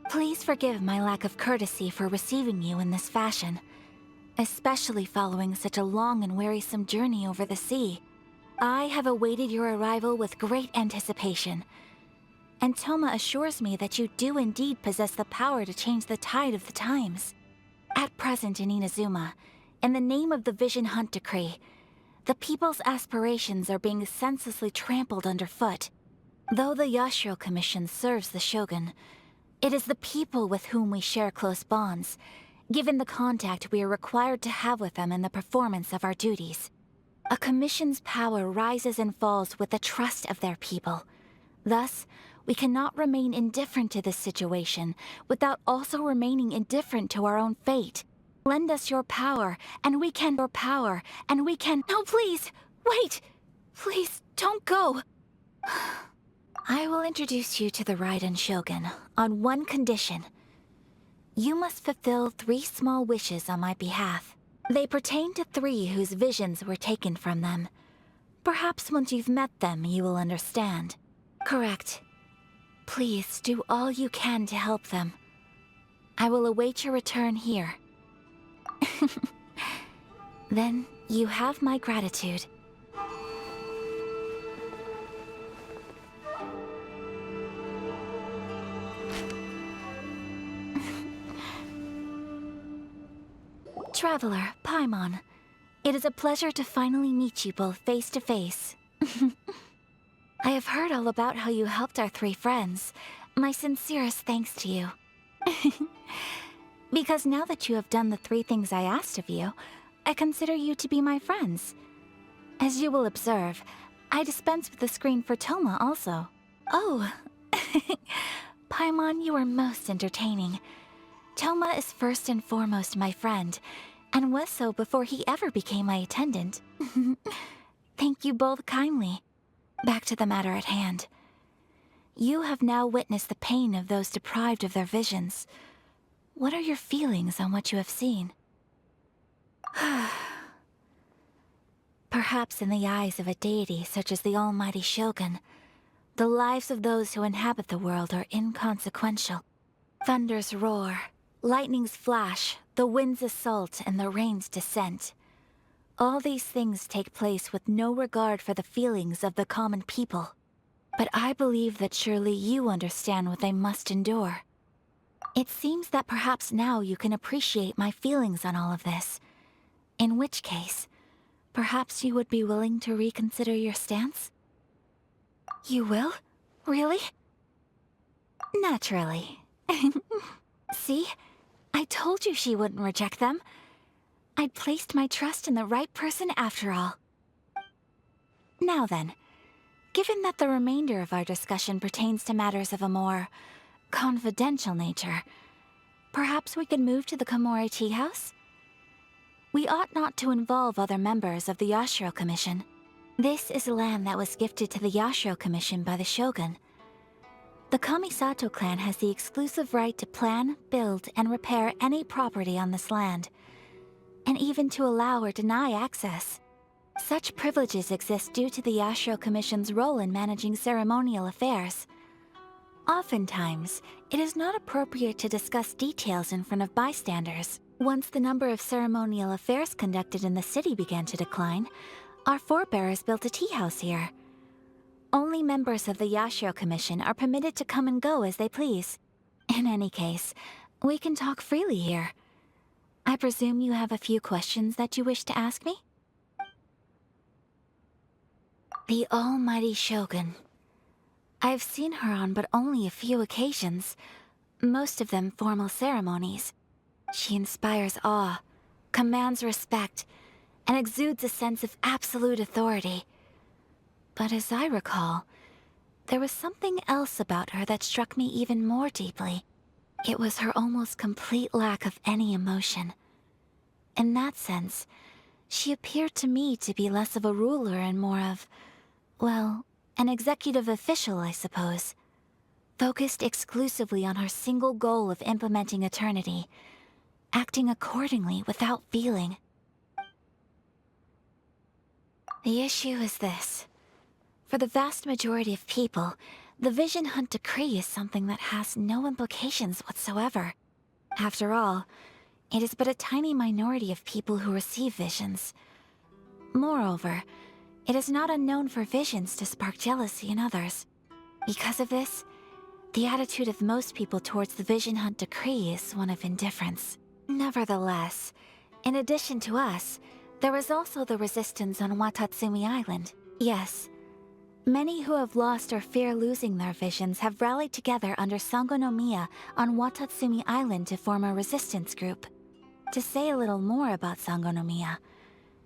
Please forgive my lack of courtesy for receiving you in this fashion, especially following such a long and wearisome journey over the sea. I have awaited your arrival with great anticipation, and Toma assures me that you do indeed possess the power to change the tide of the times. At present in Inazuma, in the name of the Vision Hunt Decree, the people's aspirations are being senselessly trampled underfoot. Though the Yashiro Commission serves the Shogun, it is the people with whom we share close bonds, given the contact we are required to have with them in the performance of our duties. A commission's power rises and falls with the trust of their people. Thus, we cannot remain indifferent to this situation without also remaining indifferent to our own fate. Lend us your power, and we can... No, please! Wait! Please, don't go! I will introduce you to the Raiden Shogun on one condition. You must fulfill 3 small wishes on my behalf. They pertain to 3 whose visions were taken from them. Perhaps once you've met them, you will understand. Correct. Please do all you can to help them. I will await your return here. Then you have my gratitude. Traveler, Paimon, it is a pleasure to finally meet you both face to face. I have heard all about how you helped our 3 friends. My sincerest thanks to you. Because now that you have done the 3 things I asked of you, I consider you to be my friends. As you will observe, I dispense with the screen for Toma also. Oh, Paimon, you are most entertaining. Toma is first and foremost my friend, and was so before he ever became my attendant. Thank you both kindly. Back to the matter at hand. You have now witnessed the pain of those deprived of their visions. What are your feelings on what you have seen? Perhaps in the eyes of a deity such as the almighty Shogun, the lives of those who inhabit the world are inconsequential. Thunders roar, lightnings flash, the winds assault, and the rains descent. All these things take place with no regard for the feelings of the common people. But I believe that surely you understand what they must endure. It seems that perhaps now you can appreciate my feelings on all of this. In which case, perhaps you would be willing to reconsider your stance? You will? Really? Naturally. See? I told you she wouldn't reject them. I'd placed my trust in the right person after all. Now then, given that the remainder of our discussion pertains to matters of a more confidential nature, perhaps we could move to the Komori Tea House? We ought not to involve other members of the Yashiro Commission. This is land that was gifted to the Yashiro Commission by the Shogun. The Kamisato clan has the exclusive right to plan, build, and repair any property on this land, and even to allow or deny access. Such privileges exist due to the Yashiro Commission's role in managing ceremonial affairs. Oftentimes, it is not appropriate to discuss details in front of bystanders. Once the number of ceremonial affairs conducted in the city began to decline, our forebears built a tea house here. Only members of the Yashiro Commission are permitted to come and go as they please. In any case, we can talk freely here. I presume you have a few questions that you wish to ask me? The almighty Shogun. I've seen her on but only a few occasions, most of them formal ceremonies. She inspires awe, commands respect, and exudes a sense of absolute authority. But as I recall, there was something else about her that struck me even more deeply. It was her almost complete lack of any emotion. In that sense, she appeared to me to be less of a ruler and more of, well, an executive official, I suppose. Focused exclusively on her single goal of implementing eternity, acting accordingly without feeling. The issue is this. For the vast majority of people, The Vision Hunt Decree is something that has no implications whatsoever. After all, it is but a tiny minority of people who receive visions. Moreover, it is not unknown for visions to spark jealousy in others. Because of this, the attitude of most people towards the Vision Hunt Decree is one of indifference. Nevertheless, in addition to us, there is also the resistance on Watatsumi Island. Yes, many who have lost or fear losing their visions have rallied together under Sangonomiya on Watatsumi Island to form a resistance group. To say a little more about Sangonomiya,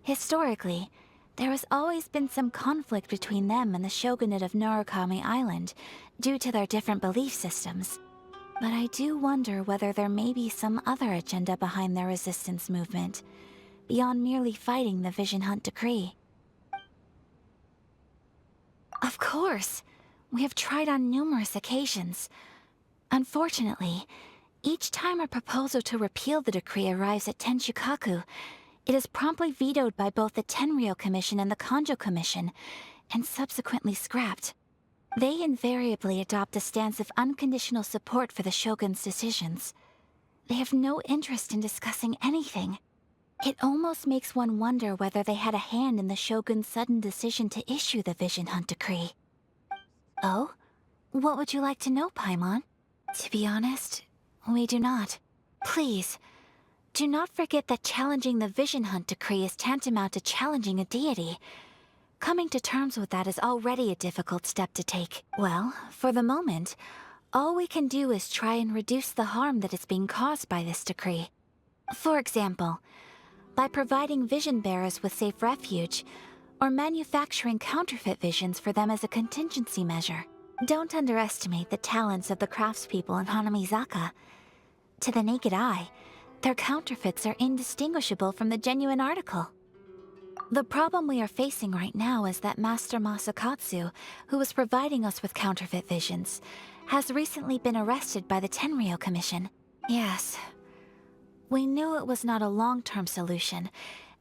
historically, there has always been some conflict between them and the shogunate of Narukami Island due to their different belief systems. But I do wonder whether there may be some other agenda behind their resistance movement, beyond merely fighting the Vision Hunt Decree. Of course! We have tried on numerous occasions. Unfortunately, each time a proposal to repeal the decree arrives at Tenshukaku, it is promptly vetoed by both the Tenryou Commission and the Kanjo Commission, and subsequently scrapped. They invariably adopt a stance of unconditional support for the Shogun's decisions. They have no interest in discussing anything. It almost makes one wonder whether they had a hand in the Shogun's sudden decision to issue the Vision Hunt Decree. Oh? What would you like to know, Paimon? To be honest, we do not. Please, do not forget that challenging the Vision Hunt Decree is tantamount to challenging a deity. Coming to terms with that is already a difficult step to take. Well, for the moment, all we can do is try and reduce the harm that is being caused by this decree. For example, by providing vision bearers with safe refuge, or manufacturing counterfeit visions for them as a contingency measure. Don't underestimate the talents of the craftspeople in Hanamizaka. To the naked eye, their counterfeits are indistinguishable from the genuine article. The problem we are facing right now is that Master Masakatsu, who was providing us with counterfeit visions, has recently been arrested by the Tenryou Commission. Yes. We knew it was not a long-term solution,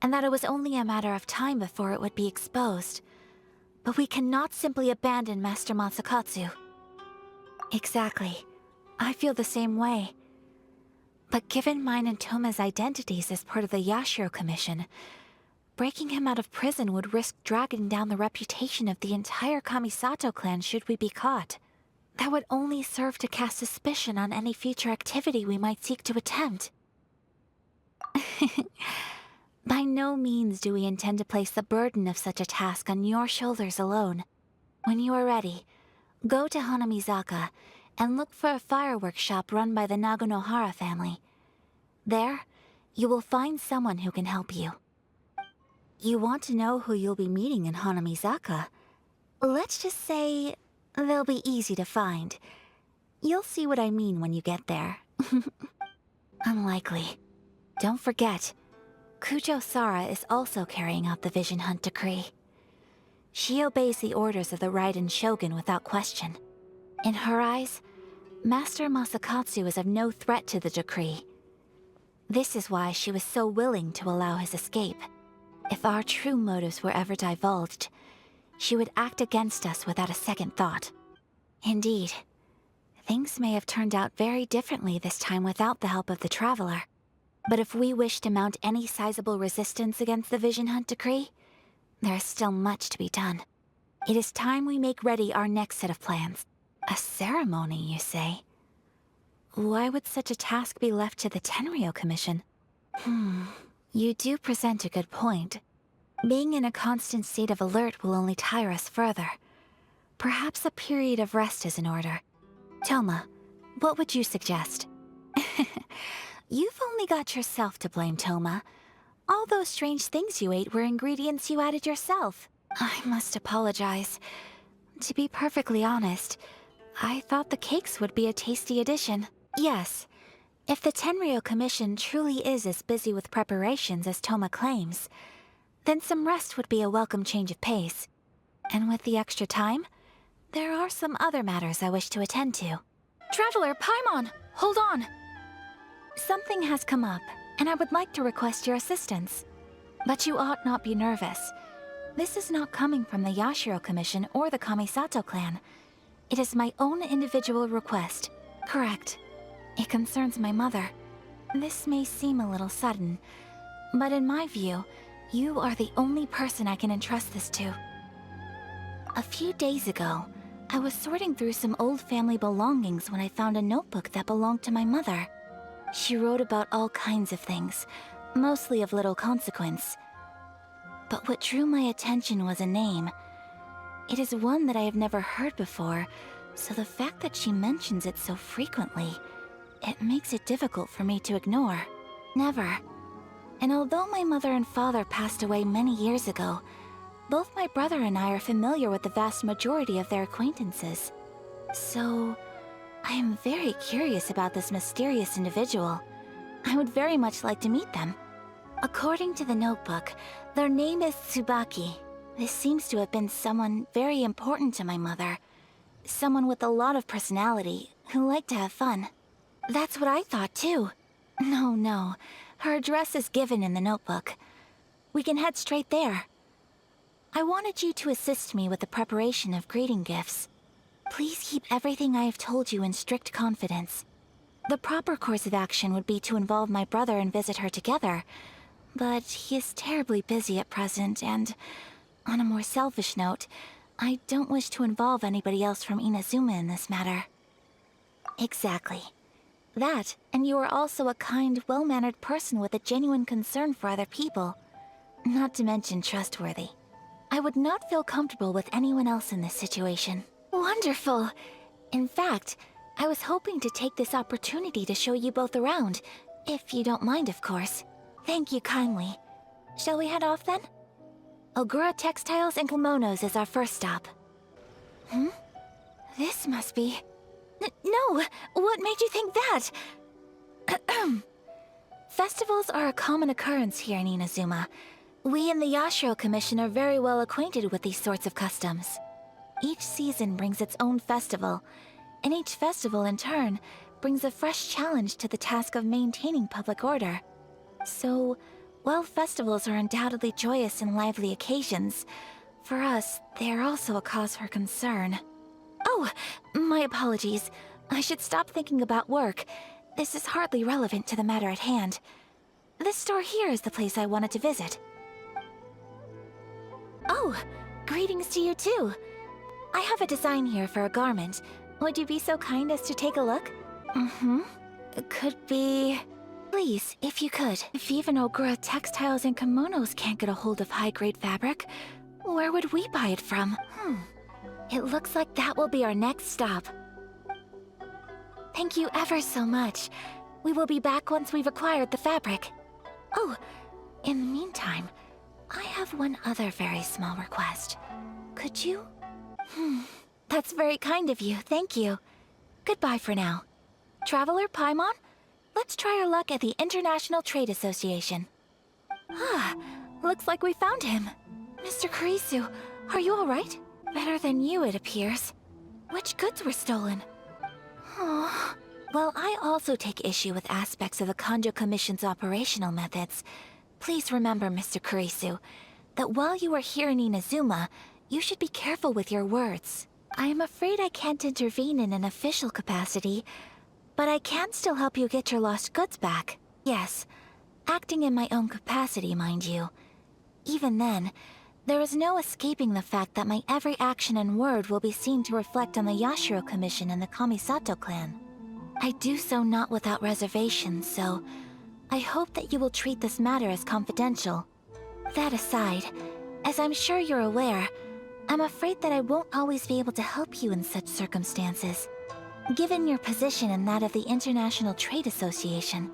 and that it was only a matter of time before it would be exposed. But we cannot simply abandon Master Masakatsu. Exactly. I feel the same way. But given mine and Toma's identities as part of the Yashiro Commission, breaking him out of prison would risk dragging down the reputation of the entire Kamisato clan should we be caught. That would only serve to cast suspicion on any future activity we might seek to attempt. By no means do we intend to place the burden of such a task on your shoulders alone. When you are ready, go to Hanamizaka and look for a fireworks shop run by the Naganohara family. There, you will find someone who can help you. You want to know who you'll be meeting in Hanamizaka? Let's just say they'll be easy to find. You'll see what I mean when you get there. Unlikely. Don't forget, Kujo Sara is also carrying out the Vision Hunt Decree. She obeys the orders of the Raiden Shogun without question. In her eyes, Master Masakatsu is of no threat to the decree. This is why she was so willing to allow his escape. If our true motives were ever divulged, she would act against us without a second thought. Indeed, things may have turned out very differently this time without the help of the Traveler. But if we wish to mount any sizable resistance against the Vision Hunt Decree, there is still much to be done. It is time we make ready our next set of plans. A ceremony, you say? Why would such a task be left to the Tenryou Commission? You do present a good point. Being in a constant state of alert will only tire us further. Perhaps a period of rest is in order. Toma, what would you suggest? You've only got yourself to blame, Toma. All those strange things you ate were ingredients you added yourself. I must apologize. To be perfectly honest, I thought the cakes would be a tasty addition. Yes, if the Tenryou Commission truly is as busy with preparations as Toma claims, then some rest would be a welcome change of pace. And with the extra time, there are some other matters I wish to attend to. Traveler, Paimon, hold on! Something has come up, and I would like to request your assistance. But you ought not be nervous. This is not coming from the Yashiro Commission or the Kamisato clan. It is my own individual request. Correct. It concerns my mother. This may seem a little sudden, but in my view, you are the only person I can entrust this to. A few days ago, I was sorting through some old family belongings when I found a notebook that belonged to my mother. She wrote about all kinds of things, mostly of little consequence. But what drew my attention was a name. It is one that I have never heard before, so the fact that she mentions it so frequently, it makes it difficult for me to ignore. Never. And although my mother and father passed away many years ago, both my brother and I are familiar with the vast majority of their acquaintances. So, I am very curious about this mysterious individual. I would very much like to meet them. According to the notebook, their name is Tsubaki. This seems to have been someone very important to my mother. Someone with a lot of personality, who liked to have fun. That's what I thought too. No. Her address is given in the notebook. We can head straight there. I wanted you to assist me with the preparation of greeting gifts. Please keep everything I have told you in strict confidence. The proper course of action would be to involve my brother and visit her together, but he is terribly busy at present, and on a more selfish note, I don't wish to involve anybody else from Inazuma in this matter. Exactly. That, and you are also a kind, well-mannered person with a genuine concern for other people. Not to mention trustworthy. I would not feel comfortable with anyone else in this situation. Wonderful! In fact, I was hoping to take this opportunity to show you both around, if you don't mind, of course. Thank you kindly. Shall we head off then? Ogura Textiles and Kimonos is our first stop. This must be... No! What made you think that? Festivals are a common occurrence here in Inazuma. We in the Yashiro Commission are very well acquainted with these sorts of customs. Each season brings its own festival, and each festival in turn brings a fresh challenge to the task of maintaining public order. So, while festivals are undoubtedly joyous and lively occasions, for us, they are also a cause for concern. Oh, my apologies. I should stop thinking about work. This is hardly relevant to the matter at hand. This store here is the place I wanted to visit. Oh, greetings to you too. I have a design here for a garment. Would you be so kind as to take a look? Could be... Please, if you could. If even Ogura Textiles and Kimonos can't get a hold of high-grade fabric, where would we buy it from? It looks like that will be our next stop. Thank you ever so much. We will be back once we've acquired the fabric. Oh, in the meantime, I have one other very small request. Could you? That's very kind of you, thank you. Goodbye for now. Traveler Paimon, let's try our luck at the International Trade Association. Looks like we found him. Mr. Kurisu, are you alright? Better than you, it appears. Which goods were stolen? Well, I also take issue with aspects of the Kanjo Commission's operational methods. Please remember, Mr. Kurisu, that while you are here in Inazuma, you should be careful with your words. I am afraid I can't intervene in an official capacity, but I can still help you get your lost goods back. Yes, acting in my own capacity, mind you. Even then, there is no escaping the fact that my every action and word will be seen to reflect on the Yashiro Commission and the Kamisato clan. I do so not without reservation, so I hope that you will treat this matter as confidential. That aside, as I'm sure you're aware, I'm afraid that I won't always be able to help you in such circumstances. Given your position and that of the International Trade Association,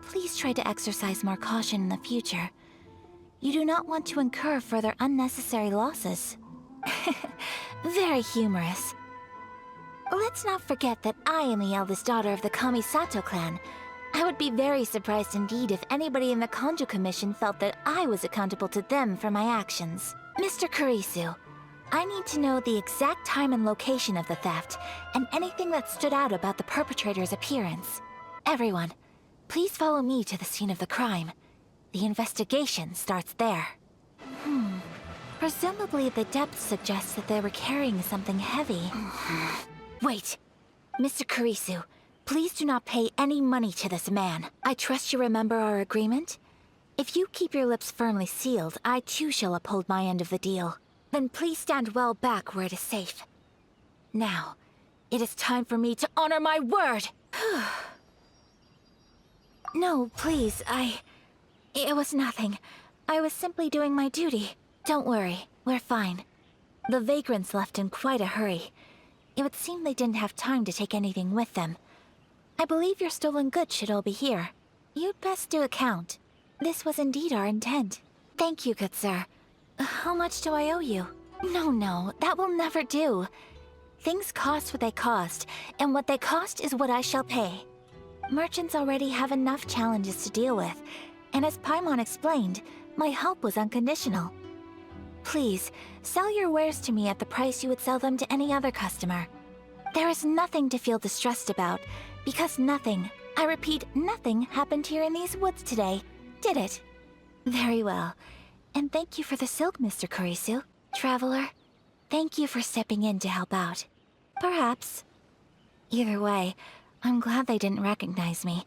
please try to exercise more caution in the future. You do not want to incur further unnecessary losses. Very humorous. Let's not forget that I am the eldest daughter of the Kamisato clan. I would be very surprised indeed if anybody in the Kanjo Commission felt that I was accountable to them for my actions. Mr. Kurisu, I need to know the exact time and location of the theft, and anything that stood out about the perpetrator's appearance. Everyone, please follow me to the scene of the crime. The investigation starts there. Presumably the depth suggests that they were carrying something heavy. Wait! Mr. Kurisu, please do not pay any money to this man. I trust you remember our agreement? If you keep your lips firmly sealed, I too shall uphold my end of the deal. Then please stand well back where it is safe. Now, it is time for me to honor my word! No, please, It was nothing. I was simply doing my duty. Don't worry, we're fine. The vagrants left in quite a hurry. It would seem they didn't have time to take anything with them. I believe your stolen goods should all be here. You'd best do a count. This was indeed our intent. Thank you, good sir. How much do I owe you? No, that will never do. Things cost what they cost, and what they cost is what I shall pay. Merchants already have enough challenges to deal with, and as Paimon explained, my help was unconditional. Please, sell your wares to me at the price you would sell them to any other customer. There is nothing to feel distressed about, because nothing, I repeat, nothing happened here in these woods today, did it? Very well. And thank you for the silk, Mr. Kurisu. Traveler, thank you for stepping in to help out. Perhaps. Either way, I'm glad they didn't recognize me.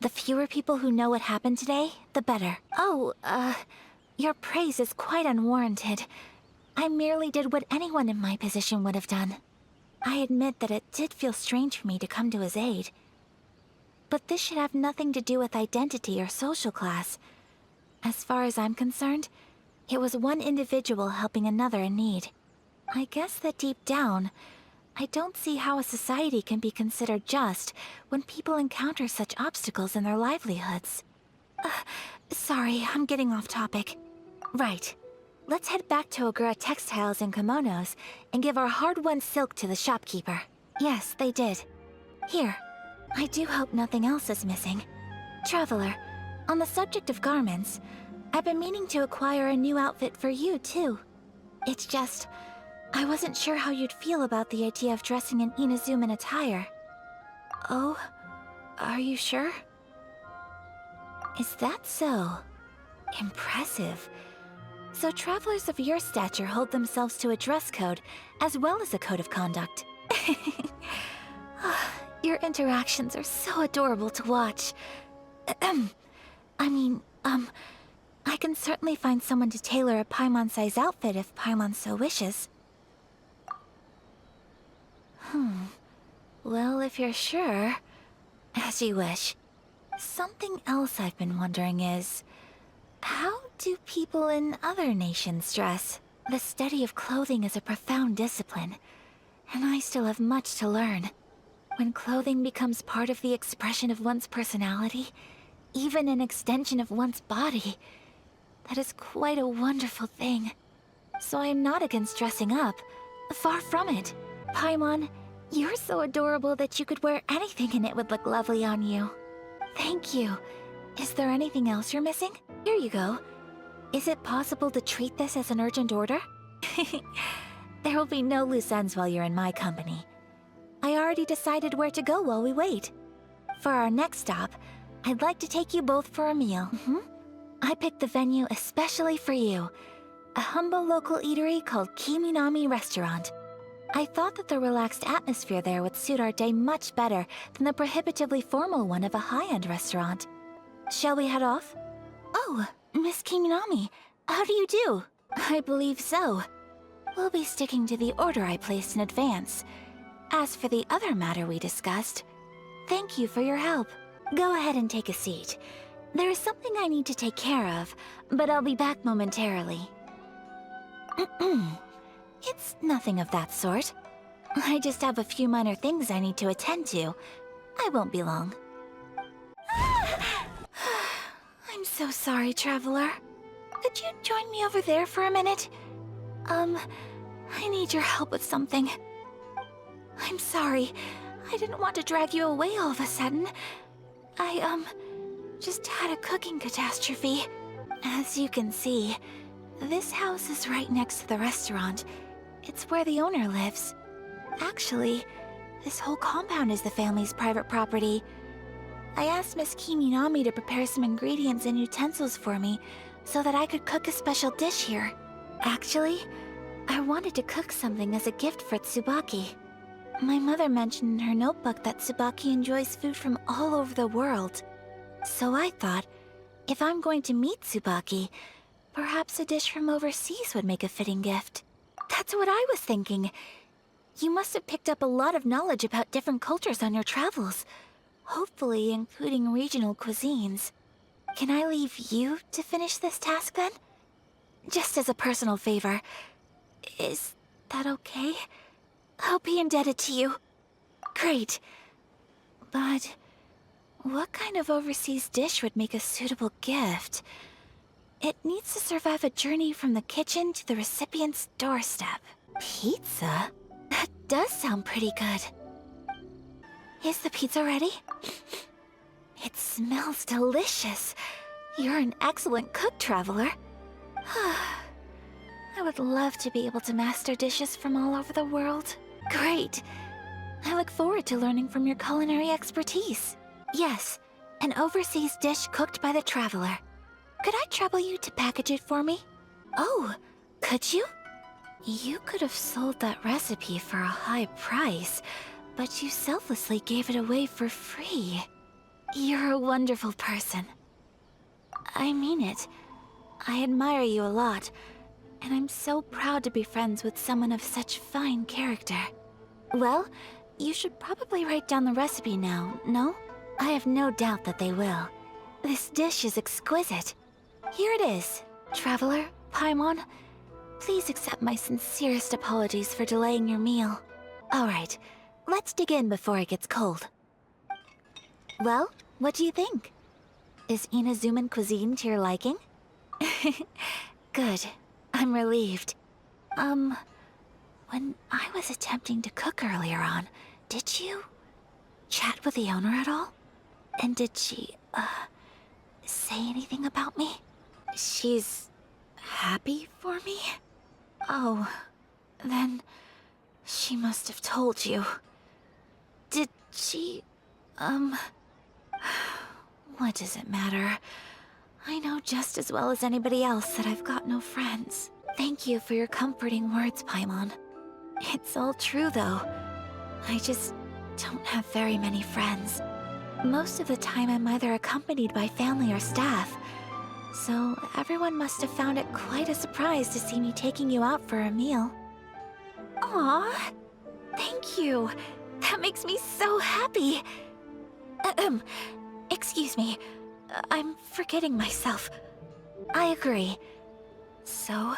The fewer people who know what happened today, the better. Oh, your praise is quite unwarranted. I merely did what anyone in my position would have done. I admit that it did feel strange for me to come to his aid. But this should have nothing to do with identity or social class. As far as I'm concerned, it was one individual helping another in need. I guess that deep down, I don't see how a society can be considered just when people encounter such obstacles in their livelihoods. Sorry, I'm getting off topic. Right. Let's head back to Ogura Textiles and Kimonos and give our hard-won silk to the shopkeeper. Yes, they did. Here. I do hope nothing else is missing. Traveler, on the subject of garments, I've been meaning to acquire a new outfit for you, too. It's just, I wasn't sure how you'd feel about the idea of dressing in Inazuman attire. Oh, are you sure? Is that so? Impressive. So travelers of your stature hold themselves to a dress code, as well as a code of conduct. Your interactions are so adorable to watch. I can certainly find someone to tailor a Paimon-size outfit if Paimon so wishes. Well, if you're sure, as you wish. Something else I've been wondering is, how do people in other nations dress? The study of clothing is a profound discipline, and I still have much to learn. When clothing becomes part of the expression of one's personality, even an extension of one's body, that is quite a wonderful thing. So I am not against dressing up. Far from it. Paimon, you're so adorable that you could wear anything and it would look lovely on you. Thank you. Is there anything else you're missing? Here you go. Is it possible to treat this as an urgent order? There will be no loose ends while you're in my company. I already decided where to go while we wait. For our next stop, I'd like to take you both for a meal. I picked the venue especially for you. A humble local eatery called Kiminami Restaurant. I thought that the relaxed atmosphere there would suit our day much better than the prohibitively formal one of a high-end restaurant. Shall we head off? Oh, Miss Kiminami, how do you do? I believe so. We'll be sticking to the order I placed in advance. As for the other matter we discussed, thank you for your help. Go ahead and take a seat. There is something I need to take care of, but I'll be back momentarily. It's nothing of that sort. I just have a few minor things I need to attend to. I won't be long. I'm so sorry, Traveler. Could you join me over there for a minute? I need your help with something. I'm sorry. I didn't want to drag you away all of a sudden. I, just had a cooking catastrophe. As you can see, this house is right next to the restaurant. It's where the owner lives. Actually, this whole compound is the family's private property. I asked Miss Kiminami to prepare some ingredients and utensils for me so that I could cook a special dish here. Actually, I wanted to cook something as a gift for Tsubaki. My mother mentioned in her notebook that Tsubaki enjoys food from all over the world. So I thought, if I'm going to meet Tsubaki, perhaps a dish from overseas would make a fitting gift. That's what I was thinking. You must have picked up a lot of knowledge about different cultures on your travels, hopefully including regional cuisines. Can I leave you to finish this task then? Just as a personal favor. Is that okay? I'll be indebted to you. Great. But what kind of overseas dish would make a suitable gift? It needs to survive a journey from the kitchen to the recipient's doorstep. Pizza? That does sound pretty good. Is the pizza ready? It smells delicious. You're an excellent cook, Traveler. I would love to be able to master dishes from all over the world. Great. I look forward to learning from your culinary expertise. Yes, an overseas dish cooked by the Traveler. Could I trouble you to package it for me? Oh, could you? You could have sold that recipe for a high price, but you selflessly gave it away for free. You're a wonderful person. I mean it. I admire you a lot, and I'm so proud to be friends with someone of such fine character. Well, you should probably write down the recipe now, no? I have no doubt that they will. This dish is exquisite. Here it is. Traveler, Paimon, please accept my sincerest apologies for delaying your meal. Alright, let's dig in before it gets cold. Well, what do you think? Is Inazuman cuisine to your liking? Good. I'm relieved. When I was attempting to cook earlier on, did you chat with the owner at all? And did she, say anything about me? She's happy for me? Oh, then she must have told you. Did she, what does it matter? I know just as well as anybody else that I've got no friends. Thank you for your comforting words, Paimon. It's all true, though. I just don't have very many friends. Most of the time I'm either accompanied by family or staff, so everyone must have found it quite a surprise to see me taking you out for a meal. Aw, thank you. That makes me so happy. Excuse me. I'm forgetting myself. I agree. So,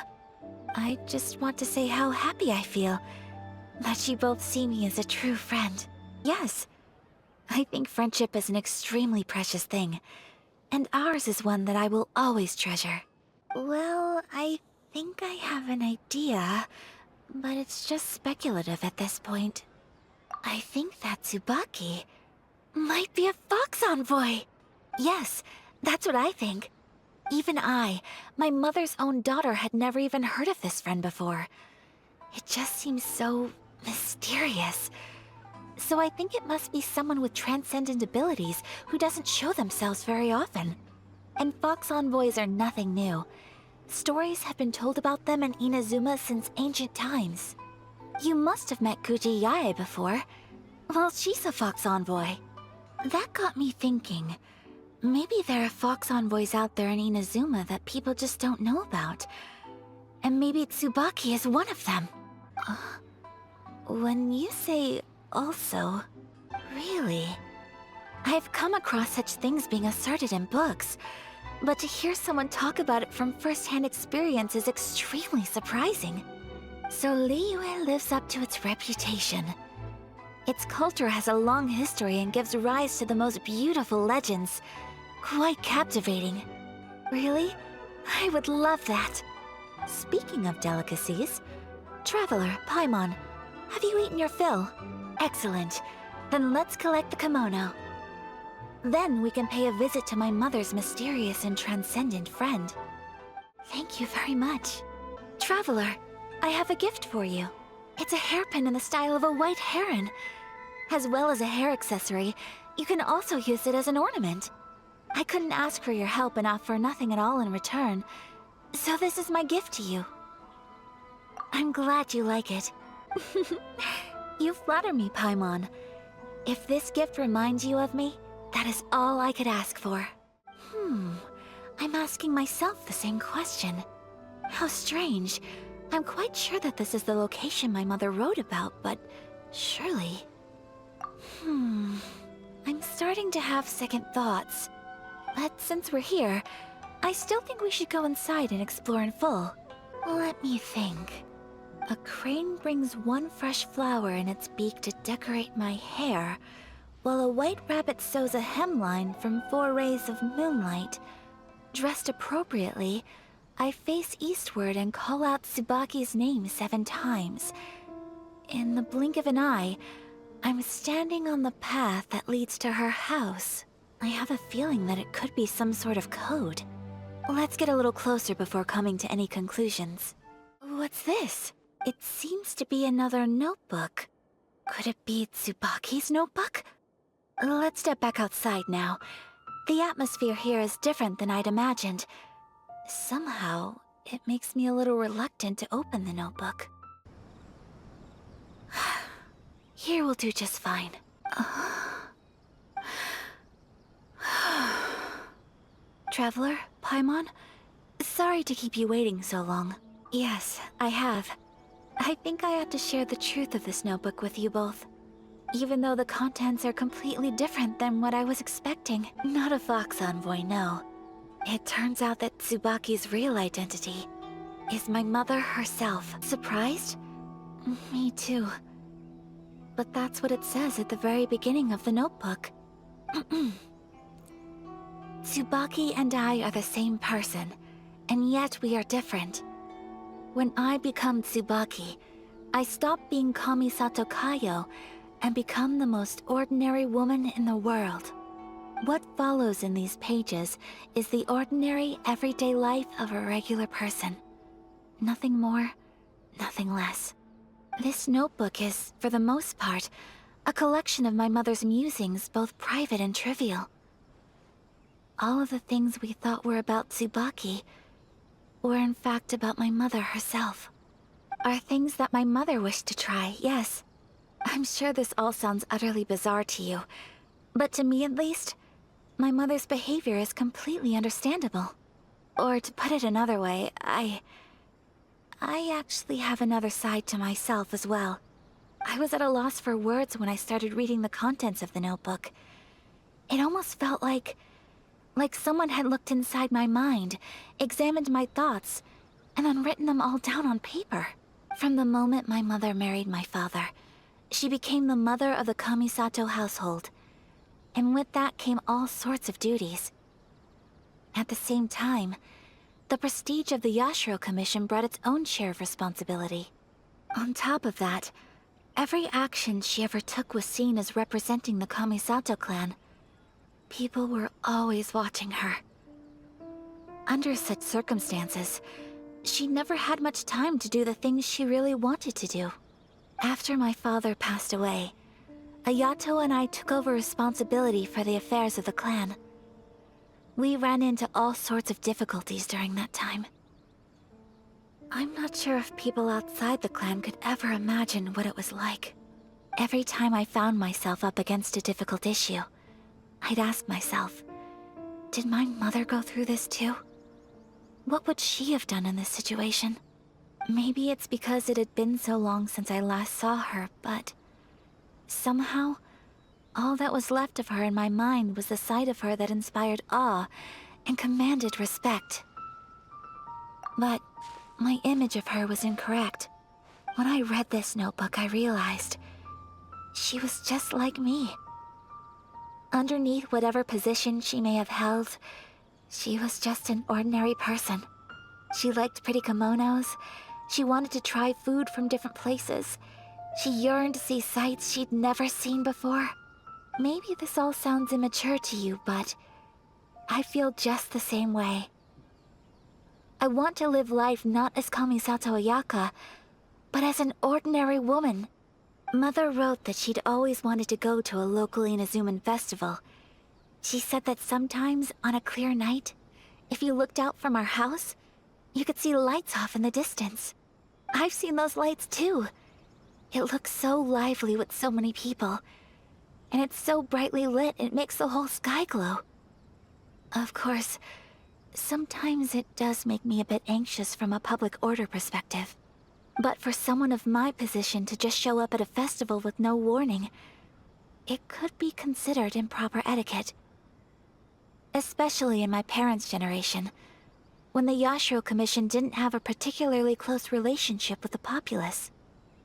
I just want to say how happy I feel that you both see me as a true friend. Yes, I think friendship is an extremely precious thing, and ours is one that I will always treasure. Well, I think I have an idea, but it's just speculative at this point. I think that Tsubaki might be a Fox Envoy. Yes, that's what I think. Even I, my mother's own daughter, had never even heard of this friend before. It just seems so mysterious. So I think it must be someone with transcendent abilities who doesn't show themselves very often. And Fox Envoys are nothing new. Stories have been told about them in Inazuma since ancient times. You must have met Kuji Yae before. Well, she's a Fox Envoy. That got me thinking. Maybe there are Fox Envoys out there in Inazuma that people just don't know about. And maybe Tsubaki is one of them. When you say also, really? I've come across such things being asserted in books, but to hear someone talk about it from first-hand experience is extremely surprising. So Liyue lives up to its reputation. Its culture has a long history and gives rise to the most beautiful legends. Quite captivating. Really? I would love that. Speaking of delicacies, Traveler, Paimon, have you eaten your fill? Excellent. Then let's collect the kimono. Then we can pay a visit to my mother's mysterious and transcendent friend. Thank you very much. Traveler, I have a gift for you. It's a hairpin in the style of a white heron. As well as a hair accessory, you can also use it as an ornament. I couldn't ask for your help and offer nothing at all in return, so this is my gift to you. I'm glad you like it. You flatter me, Paimon. If this gift reminds you of me, that is all I could ask for. I'm asking myself the same question. How strange. I'm quite sure that this is the location my mother wrote about, but surely... I'm starting to have second thoughts. But since we're here, I still think we should go inside and explore in full. Let me think. A crane brings one fresh flower in its beak to decorate my hair, while a white rabbit sews a hemline from 4 rays of moonlight. Dressed appropriately, I face eastward and call out Tsubaki's name 7 times. In the blink of an eye, I'm standing on the path that leads to her house. I have a feeling that it could be some sort of code. Let's get a little closer before coming to any conclusions. What's this? It seems to be another notebook. Could it be Tsubaki's notebook? Let's step back outside now. The atmosphere here is different than I'd imagined. Somehow, it makes me a little reluctant to open the notebook. Here will do just fine. Traveler, Paimon? Sorry to keep you waiting so long. Yes, I have. I think I ought to share the truth of this notebook with you both. Even though the contents are completely different than what I was expecting. Not a Fox Envoy, no. It turns out that Tsubaki's real identity is my mother herself. Surprised? Me too. But that's what it says at the very beginning of the notebook. Tsubaki and I are the same person, and yet we are different. When I become Tsubaki, I stop being Kamisato Kayo and become the most ordinary woman in the world. What follows in these pages is the ordinary, everyday life of a regular person. Nothing more, nothing less. This notebook is, for the most part, a collection of my mother's musings, both private and trivial. All of the things we thought were about Tsubaki were in fact about my mother herself. Are things that my mother wished to try, yes. I'm sure this all sounds utterly bizarre to you, but to me at least, my mother's behavior is completely understandable. Or to put it another way, I actually have another side to myself as well. I was at a loss for words when I started reading the contents of the notebook. It almost felt like someone had looked inside my mind, examined my thoughts, and then written them all down on paper. From the moment my mother married my father, she became the mother of the Kamisato household. And with that came all sorts of duties. At the same time, the prestige of the Yashiro Commission brought its own share of responsibility. On top of that, every action she ever took was seen as representing the Kamisato clan. People were always watching her. Under such circumstances, she never had much time to do the things she really wanted to do. After my father passed away, Ayato and I took over responsibility for the affairs of the clan. We ran into all sorts of difficulties during that time. I'm not sure if people outside the clan could ever imagine what it was like. Every time I found myself up against a difficult issue, I'd ask myself, did my mother go through this too? What would she have done in this situation? Maybe it's because it had been so long since I last saw her, but somehow, all that was left of her in my mind was the side of her that inspired awe and commanded respect. But my image of her was incorrect. When I read this notebook, I realized she was just like me. Underneath whatever position she may have held, she was just an ordinary person. She liked pretty kimonos. She wanted to try food from different places. She yearned to see sights she'd never seen before. Maybe this all sounds immature to you, but I feel just the same way. I want to live life not as Kamisato Ayaka, but as an ordinary woman. Mother wrote that she'd always wanted to go to a local Inazuman festival. She said that sometimes, on a clear night, if you looked out from our house, you could see lights off in the distance. I've seen those lights too. It looks so lively with so many people. And it's so brightly lit, it makes the whole sky glow. Of course, sometimes it does make me a bit anxious from a public order perspective. But for someone of my position to just show up at a festival with no warning, it could be considered improper etiquette. Especially in my parents' generation, when the Yashiro Commission didn't have a particularly close relationship with the populace.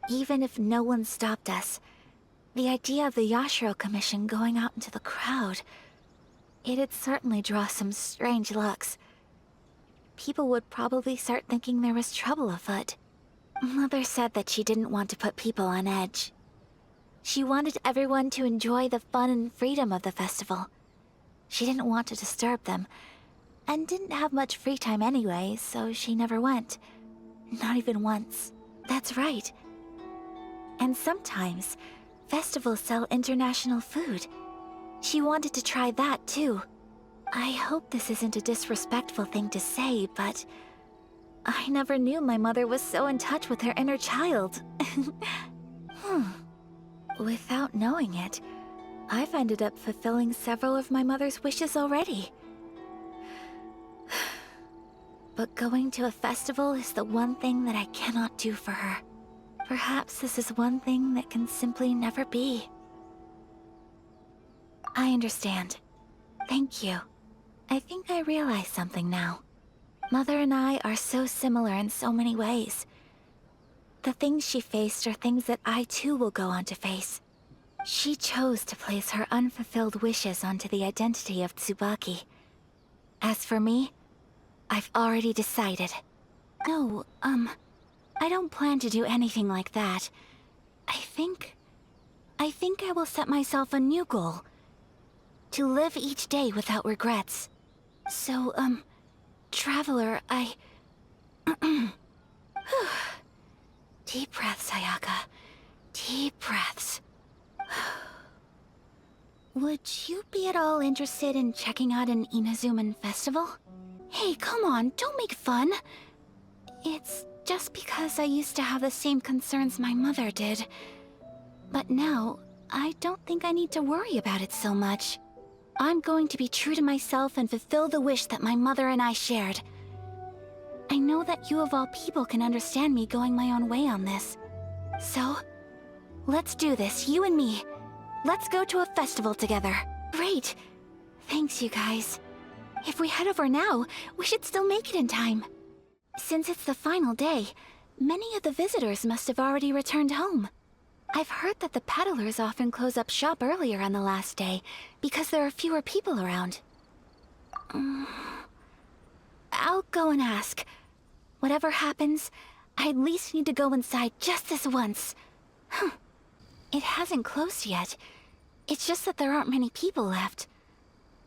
Even if no one stopped us, the idea of the Yashiro Commission going out into the crowd, it'd certainly draw some strange looks. People would probably start thinking there was trouble afoot. Mother said that she didn't want to put people on edge. She wanted everyone to enjoy the fun and freedom of the festival. She didn't want to disturb them, and didn't have much free time anyway, so she never went. Not even once. That's right. And sometimes, festivals sell international food. She wanted to try that too. I hope this isn't a disrespectful thing to say, but I never knew my mother was so in touch with her inner child. Without knowing it, I've ended up fulfilling several of my mother's wishes already. But going to a festival is the one thing that I cannot do for her. Perhaps this is one thing that can simply never be. I understand. Thank you. I think I realize something now. Mother and I are so similar in so many ways. The things she faced are things that I too will go on to face. She chose to place her unfulfilled wishes onto the identity of Tsubaki. As for me, I've already decided. No, I don't plan to do anything like that. I think I will set myself a new goal. To live each day without regrets. So, Traveler, Deep breaths, Ayaka. Deep breaths. Would you be at all interested in checking out an Inazuman festival? Hey, come on, don't make fun. It's just because I used to have the same concerns my mother did. But now, I don't think I need to worry about it so much. I'm going to be true to myself and fulfill the wish that my mother and I shared. I know that you of all people can understand me going my own way on this. So, let's do this, you and me. Let's go to a festival together. Great. Thanks, you guys. If we head over now, we should still make it in time. Since it's the final day, many of the visitors must have already returned home. I've heard that the peddlers often close up shop earlier on the last day, because there are fewer people around. I'll go and ask. Whatever happens, I at least need to go inside just this once. It hasn't closed yet. It's just that there aren't many people left.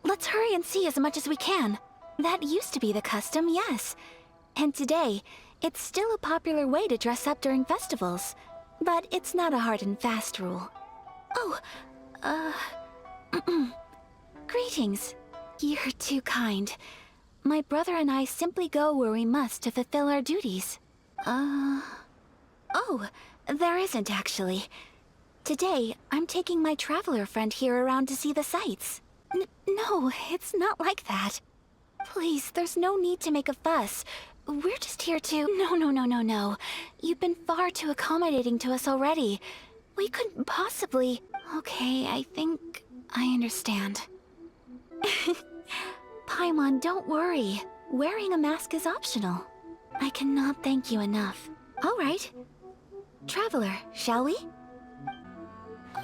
Let's hurry and see as much as we can. That used to be the custom, yes. And today, it's still a popular way to dress up during festivals. But it's not a hard and fast rule. Oh, Greetings. You're too kind. My brother and I simply go where we must to fulfill our duties. Oh, there isn't actually. Today, I'm taking my traveler friend here around to see the sights. No, it's not like that. Please, there's no need to make a fuss. We're just here to... No. You've been far too accommodating to us already. We couldn't possibly... Okay, I think I understand. Paimon, don't worry. Wearing a mask is optional. I cannot thank you enough. All right. Traveler, shall we?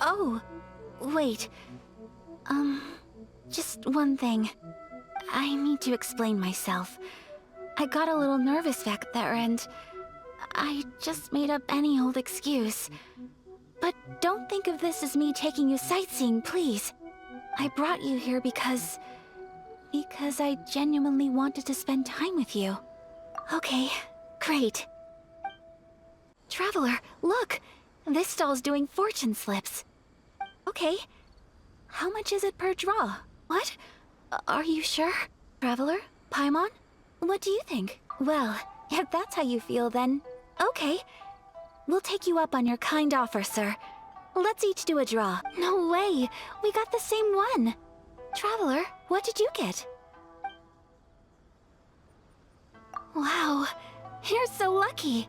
Oh, wait. Just one thing. I need to explain myself. I got a little nervous back there and I just made up any old excuse. But don't think of this as me taking you sightseeing, please. I brought you here because I genuinely wanted to spend time with you. Okay, great. Traveler, look! This stall's doing fortune slips. Okay. How much is it per draw? What? Are you sure? Traveler? Paimon? What do you think? Well, if that's how you feel, then Okay. We'll take you up on your kind offer, sir. Let's each do a draw. No way! We got the same one! Traveler, what did you get? Wow, you're so lucky!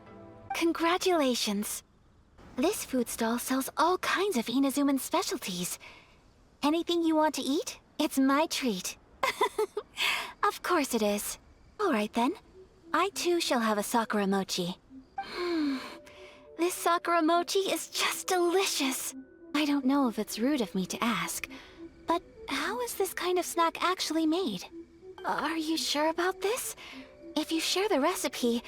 Congratulations! This food stall sells all kinds of Inazuman specialties. Anything you want to eat, it's my treat. Of course it is. Alright then. I too shall have a sakura mochi. This sakura mochi is just delicious. I don't know if it's rude of me to ask, but how is this kind of snack actually made? Are you sure about this? If you share the recipe,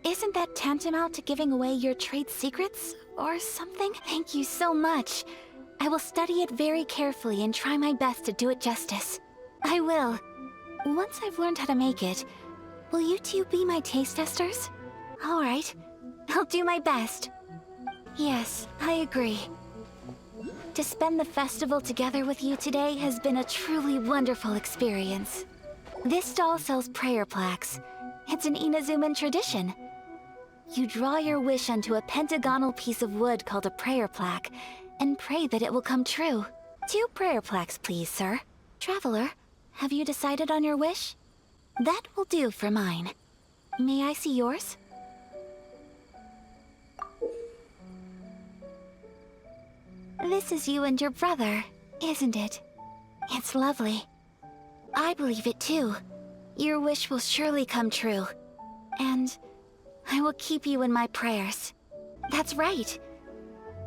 isn't that tantamount to giving away your trade secrets or something? Thank you so much. I will study it very carefully and try my best to do it justice. I will. Once I've learned how to make it, will you two be my taste testers? Alright, I'll do my best. Yes, I agree. To spend the festival together with you today has been a truly wonderful experience. This stall sells prayer plaques. It's an Inazuman tradition. You draw your wish onto a pentagonal piece of wood called a prayer plaque, and pray that it will come true. 2 prayer plaques, please, sir. Traveler, have you decided on your wish? That will do for mine. May I see yours? This is you and your brother, isn't it? It's lovely. I believe it too. Your wish will surely come true. And I will keep you in my prayers. That's right.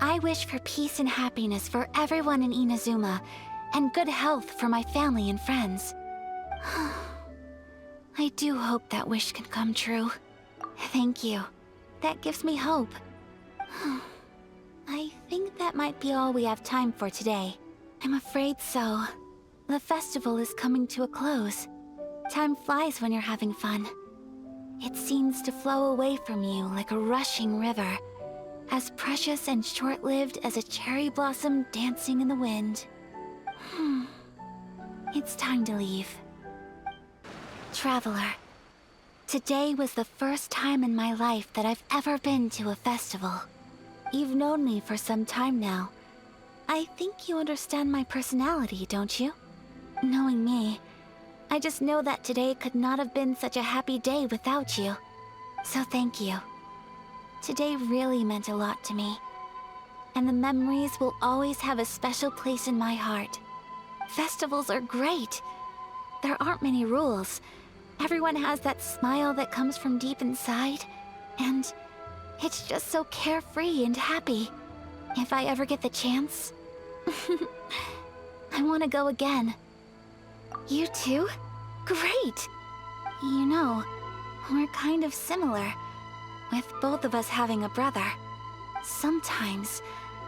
I wish for peace and happiness for everyone in Inazuma, and good health for my family and friends. I do hope that wish can come true. Thank you. That gives me hope. I think that might be all we have time for today. I'm afraid so. The festival is coming to a close. Time flies when you're having fun. It seems to flow away from you like a rushing river, as precious and short-lived as a cherry blossom dancing in the wind. It's time to leave. Traveler, today was the first time in my life that I've ever been to a festival. You've known me for some time now. I think you understand my personality, don't you? Knowing me, I just know that today could not have been such a happy day without you. So thank you. Today really meant a lot to me. And the memories will always have a special place in my heart. Festivals are great. There aren't many rules. Everyone has that smile that comes from deep inside. And it's just so carefree and happy. If I ever get the chance, I want to go again. You too? Great! You know, we're kind of similar, with both of us having a brother. Sometimes,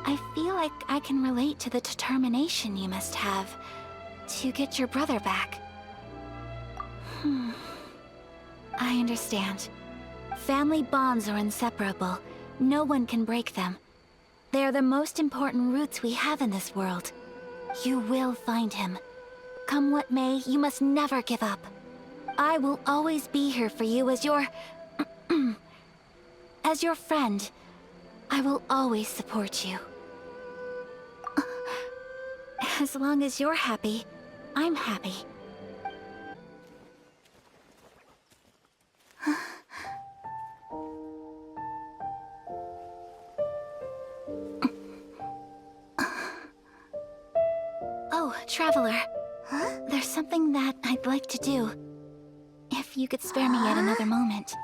I feel like I can relate to the determination you must have to get your brother back. I understand. Family bonds are inseparable. No one can break them. They are the most important roots we have in this world. You will find him. Come what may, you must never give up. I will always be here for you as your... as your friend. I will always support you. As long as you're happy, I'm happy. Oh, Traveler. Huh? There's something that I'd like to do. If you could spare me yet another moment.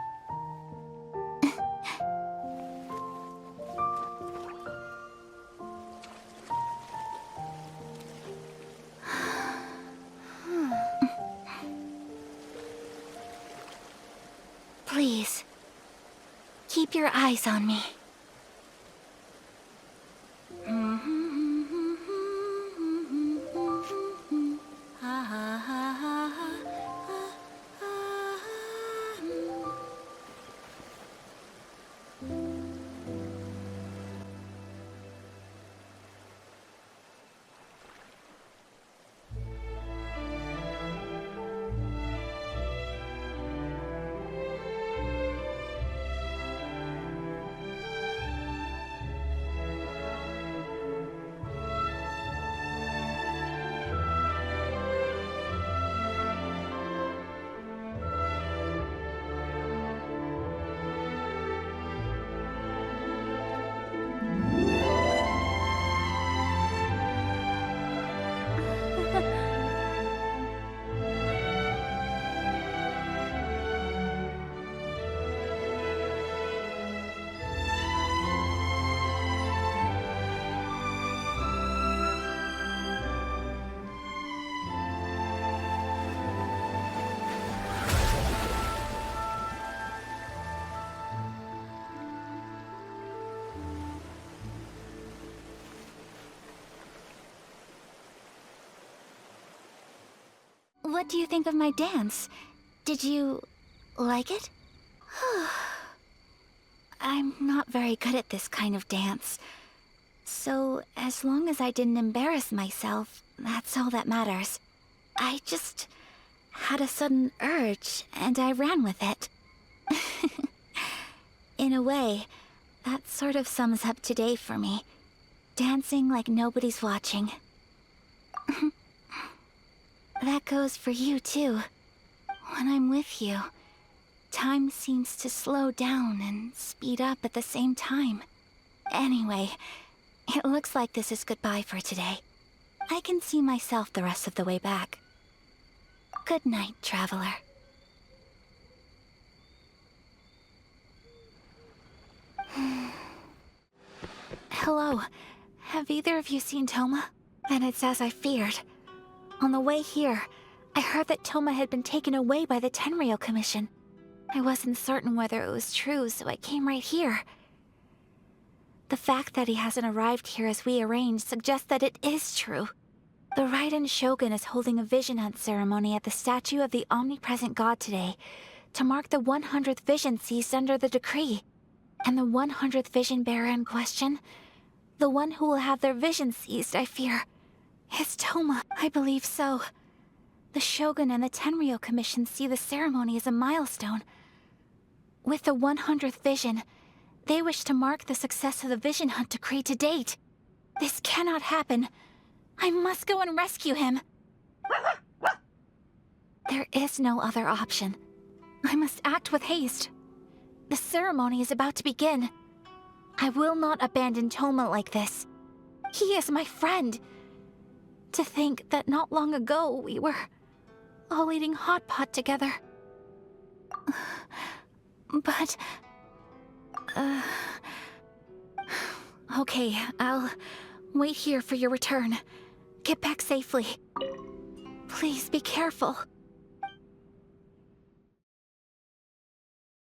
Please, keep your eyes on me. what do you think of my dance? Did you like it? I'm not very good at this kind of dance. So, as long as I didn't embarrass myself, that's all that matters. I just had a sudden urge, and I ran with it. In a way, that sort of sums up today for me. Dancing like nobody's watching. That goes for you, too. When I'm with you, time seems to slow down and speed up at the same time. Anyway, it looks like this is goodbye for today. I can see myself the rest of the way back. Good night, traveler. Hello. Have either of you seen Toma? Then it's as I feared. On the way here, I heard that Toma had been taken away by the Tenryou Commission. I wasn't certain whether it was true, so I came right here. The fact that he hasn't arrived here as we arranged suggests that it is true. The Raiden Shogun is holding a vision hunt ceremony at the statue of the omnipresent god today to mark the 100th vision seized under the decree. And the 100th vision bearer in question, the one who will have their vision seized, I fear, is Toma. I believe so. The Shogun and the Tenryou Commission see the ceremony as a milestone. With the 100th vision, they wish to mark the success of the vision hunt decree to date. This cannot happen. I must go and rescue him. There is no other option. I must act with haste. The ceremony is about to begin. I will not abandon Toma like this. He is my friend. To think that not long ago we were all eating hot pot together. But... Okay, I'll wait here for your return. Get back safely. Please be careful.